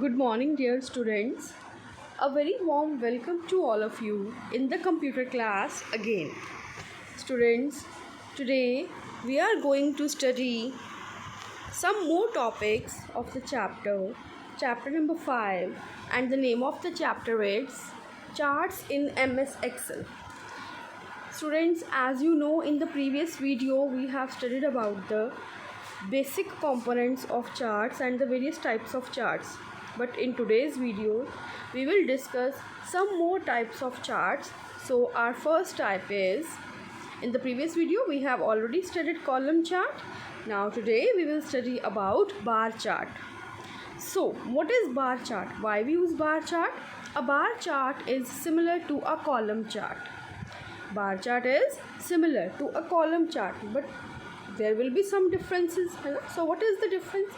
Good morning, dear students. A very warm welcome to all of you in the computer class again. Students, today we are going to study some more topics of the chapter number 5, and the name of the chapter is Charts in MS Excel. Students, as you know, in the previous video we have studied about the basic components of charts and the various types of charts. But in today's video, we will discuss some more types of charts. So our first type is, in the previous video, we have already studied column chart. Now today we will study about bar chart. So what is bar chart? Why we use bar chart? A bar chart is similar to a column chart. Bar chart is similar to a column chart, but there will be some differences. So what is the difference?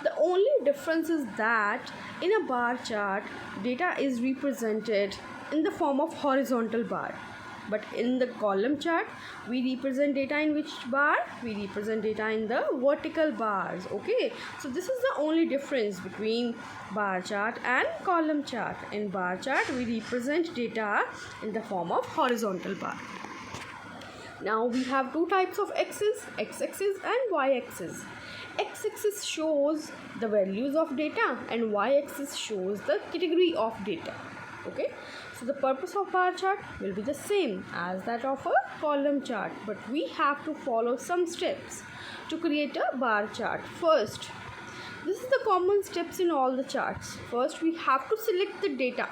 The only difference is that in a bar chart, data is represented in the form of horizontal bar, but in the column chart we represent data in which bar? We represent data in the vertical bars. Okay, so this is the only difference between bar chart and column chart. In bar chart we represent data in the form of horizontal bar. Now we have two types of axes, x-axis and y-axis. X-axis shows the values of data and y-axis shows the category of data. Okay, so the purpose of bar chart will be the same as that of a column chart, but we have to follow some steps to create a bar chart. First, this is the common steps in all the charts. First, we have to select the data.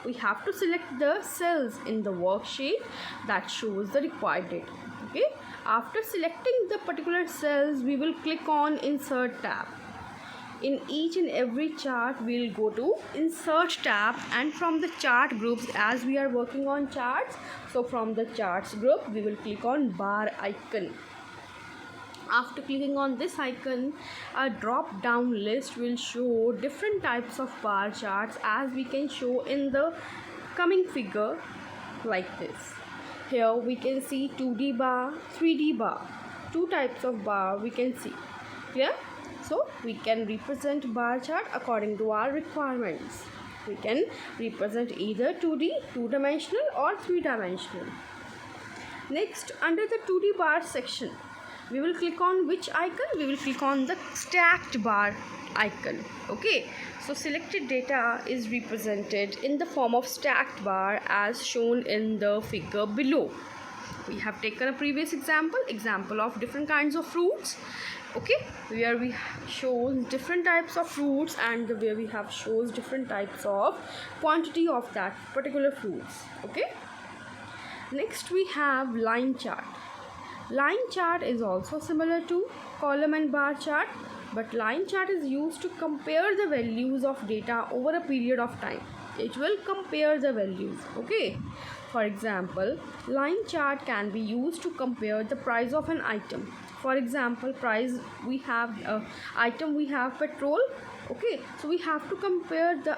We have to select the cells in the worksheet that shows the required data. Okay, after selecting the particular cells, we will click on Insert tab. In each and every chart, we will go to Insert tab, and from the chart groups, as we are working on charts, so from the charts group, we will click on bar icon. After clicking on this icon, a drop down list will show different types of bar charts, as we can show in the coming figure like this. Here we can see 2D bar, 3D bar, two types of bar we can see. Clear? So we can represent bar chart according to our requirements. We can represent either 2D, two-dimensional, or three-dimensional. Next, under the 2D bar section, we will click on which icon? We will click on the stacked bar icon. Okay, so selected data is represented in the form of stacked bar as shown in the figure below. We have taken a previous example of different kinds of fruits. Okay, where we show different types of fruits and where we have shows different types of quantity of that particular fruits. Okay, next we have line chart. Line chart is also similar to column and bar chart, but line chart is used to compare the values of data over a period of time. It will compare the values. Okay, for example, line chart can be used to compare the price of an item. For example, price, we have item, we have petrol. Okay, so we have to compare the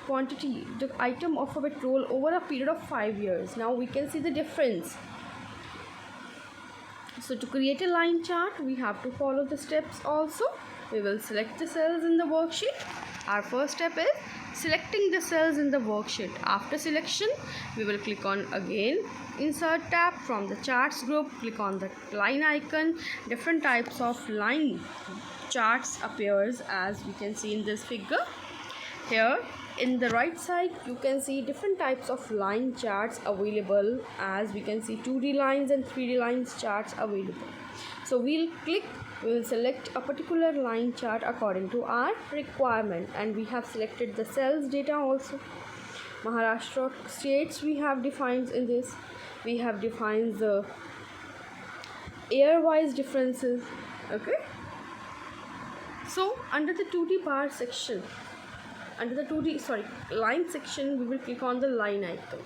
quantity, the item of a petrol over a period of 5 years. Now we can see the difference. So to create a line chart, we have to follow the steps also. We will select the cells in the worksheet. Our first step is selecting the cells in the worksheet. After selection, we will click on again Insert tab. From the charts group, click on the line icon. Different types of line charts appears as we can see in this figure. Here in the right side, you can see different types of line charts available, as we can see 2D lines and 3D lines charts available. So we will select a particular line chart according to our requirement, and we have selected the cells data also. Maharashtra states we have defined in this. We have defined the year-wise differences. Okay. So under the 2D bar section, under the line section, we will click on the line icon.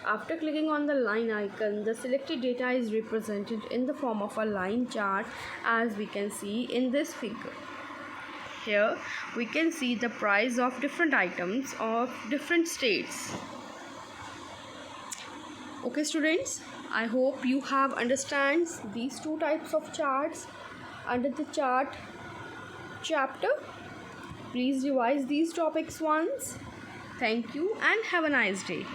After clicking on the line icon, the selected data is represented in the form of a line chart, as we can see in this figure. Here we can see the price of different items of different states. Okay students, I hope you have understand these two types of charts under the chart chapter. please revise these topics once. Thank you and have a nice day.